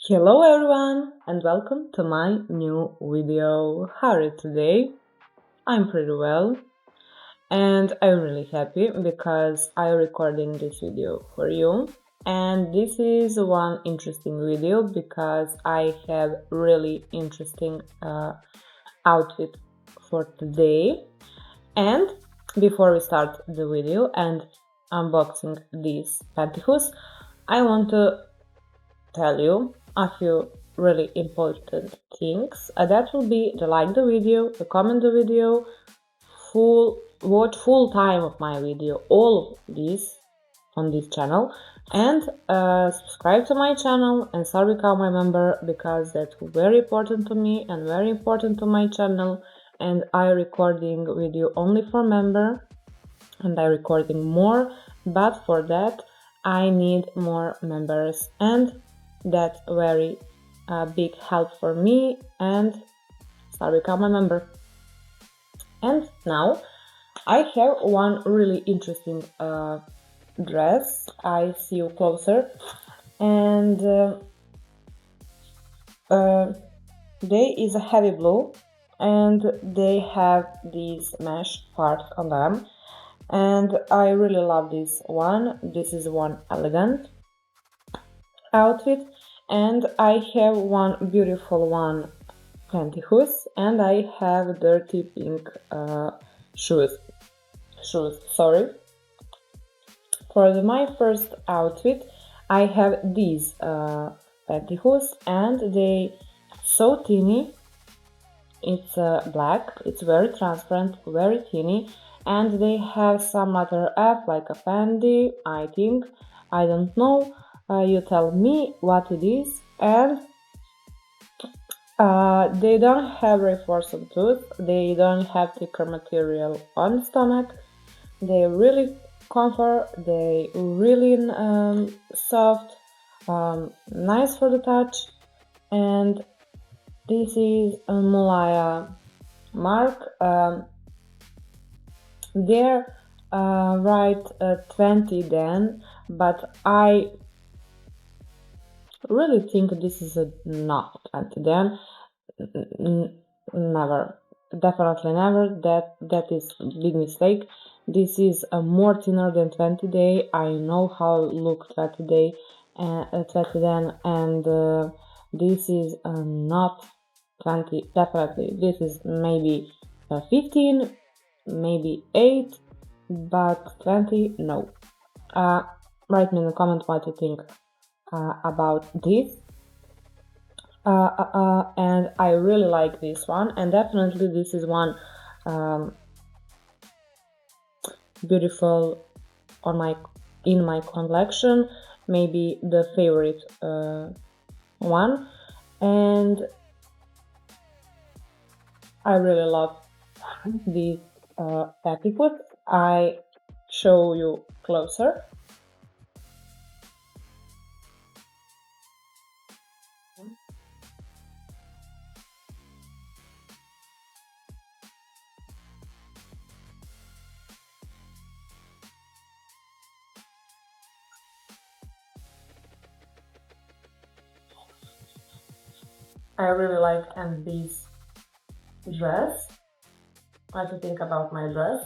Hello everyone and welcome to my new video. How are you today? I'm pretty well and I'm really happy because I'm recording this video for you. And this is one interesting video because I have really interesting outfit for today. And before we start the video and unboxing these pantyhose, I want to tell you a few really important things. That will be to like the video, to comment the video, watch full time of my video, all of this on this channel, and subscribe to my channel and start become my member because that's very important to me and very important to my channel. And I recording video only for member, and I recording more, but for that I need more members, and that's very big help for me, and start become a member. And now I have one really interesting dress. I see you closer, and they is a heavy blue, and they have these mesh parts on them, and I really love this one. This is one elegant outfit, and I have one beautiful one pantyhose, and I have dirty pink shoes. Sorry. For my first outfit, I have these pantyhose, and they so teeny. It's black. It's very transparent, very teeny, and they have some letter F like a panty, I think. I don't know. You tell me what it is. And they don't have reinforced tooth, they don't have thicker material on the stomach, they really comfort, they really soft, nice for the touch. And this is a Mulaya mark. They're right 20 then, but I really think this is not 20 then. Never, definitely never. That is big mistake. This is a more thinner than 20 day. I know how look 20 day, 20 then, and this is not 20. Definitely, this is maybe 15, maybe 8, but 20 no. Write me in the comment what you think about this. And I really like this one, and definitely this is one beautiful in my collection, maybe the favorite one, and I really love these petticoats. I show you closer. I really like this dress. What do you think about my dress?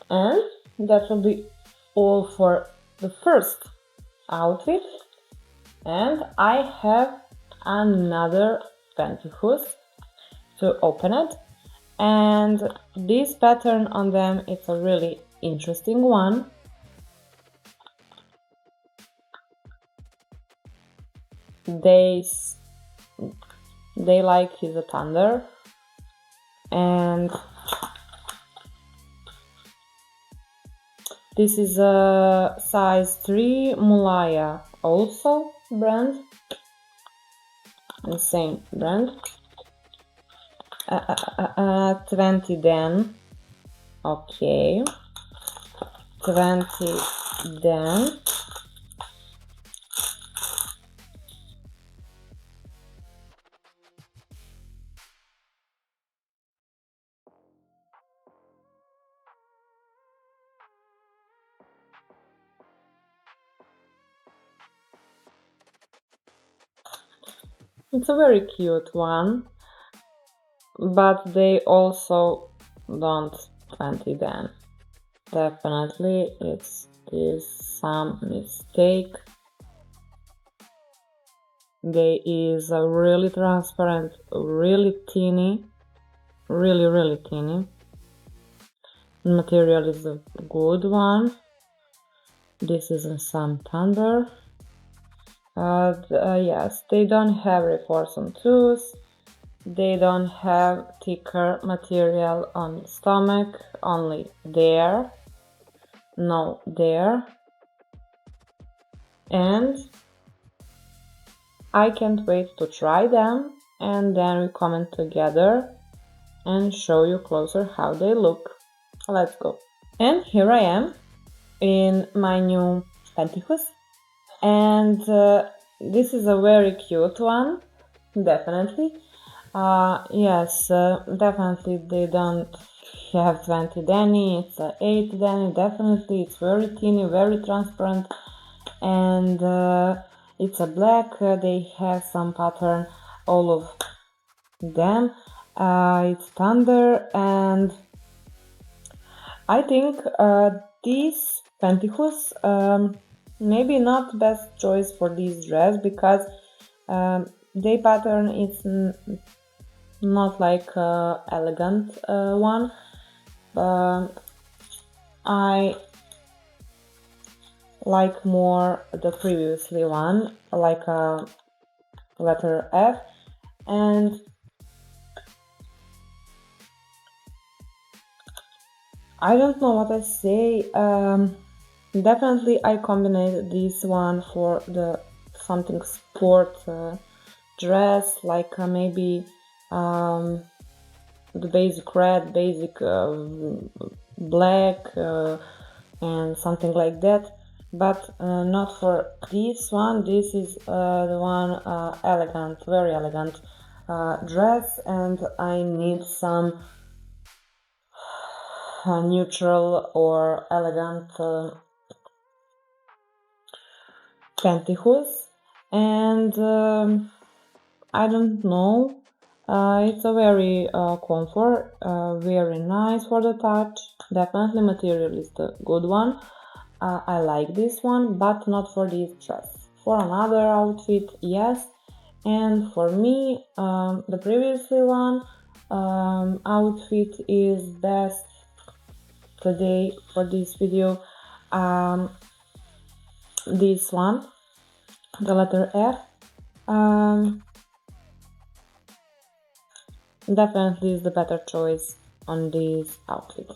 And that will be all for the first outfit, and I have another pantyhose to open it, and this pattern on them it's a really interesting one. They like his thunder, and this is a size 3 Mulaya also brand, the same brand. 20 then, okay, 20 then, It's a very cute one, but they also don't 20 then. Definitely it is some mistake. They is a really transparent, really teeny, really teeny. Material is a good one. This is in some thunder. Yes, they don't have reforce on toes. They don't have thicker material on stomach, only there, no there. And I can't wait to try them, and then we comment together and show you closer how they look. Let's go. And here I am in my new pantyhose, and this is a very cute one, definitely. Yes, definitely they don't have 20 Danny, it's 8 Danny, definitely. It's very teeny, very transparent, and it's a black. They have some pattern, all of them. It's thunder, and I think these pantyhose maybe not best choice for this dress, because they pattern is not like elegant one. I like more the previously one, like a letter F, and I don't know what I say. Definitely I combined this one for the something sport dress, like maybe the basic red, basic black, and something like that, but not for this one. This is the one elegant, very elegant dress, and I need some neutral or elegant pantyhose, and I don't know, it's a very comfort, very nice for the touch. Definitely material is the good one. I like this one, but not for this dress. For another outfit, yes. And for me, the previously one outfit is best today for this video. This one, the letter F. Definitely is the better choice on this outfit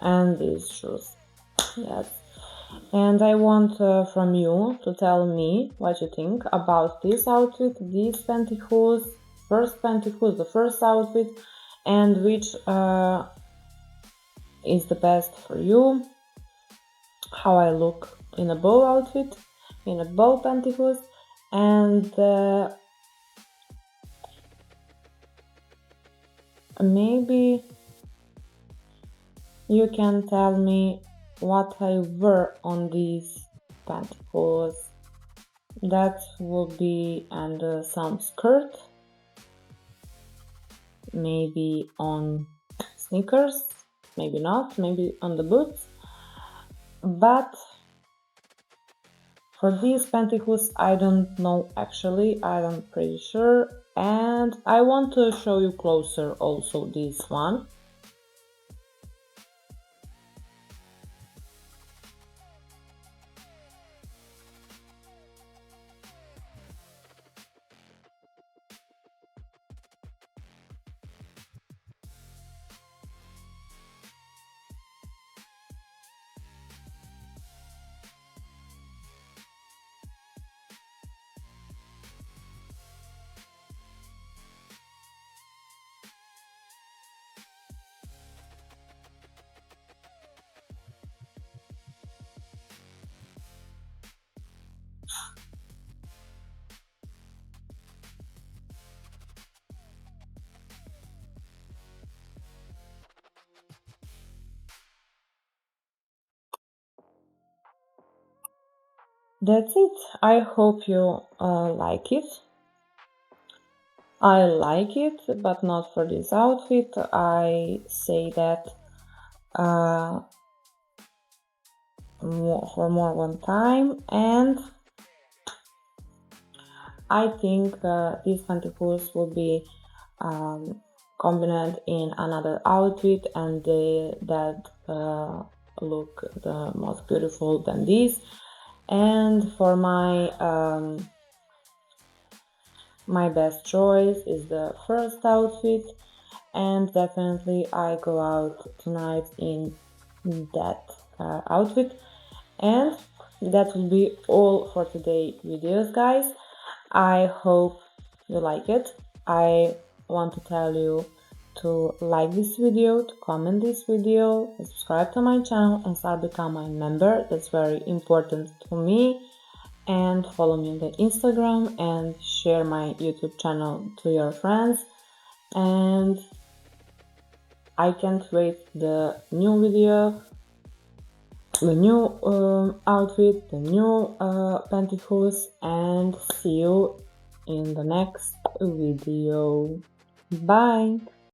and these shoes. Yes. And I want from you to tell me what you think about this outfit, these pantyhose, the first outfit, and which is the best for you, how I look in a bow outfit, in a bow pantyhose, and maybe you can tell me what I wear on these pantyhose. That will be under some skirt, maybe on sneakers, maybe not, maybe on the boots. But for these pantyhose, I don't know actually, I'm pretty sure. And I want to show you closer also this one. That's it. I hope you like it. I like it, but not for this outfit. I say that for more one time, and I think these pantyhose will be combined in another outfit, and that look the most beautiful than this. And for my best choice is the first outfit, and definitely I go out tonight in that outfit. And that will be all for today's videos, guys. I hope you like it. I want to tell you to like this video, to comment this video, subscribe to my channel, and start become my member. That's very important to me. And follow me on the Instagram and share my YouTube channel to your friends. And I can't wait the new video, the new outfit, the new pantyhose, and see you in the next video. Bye!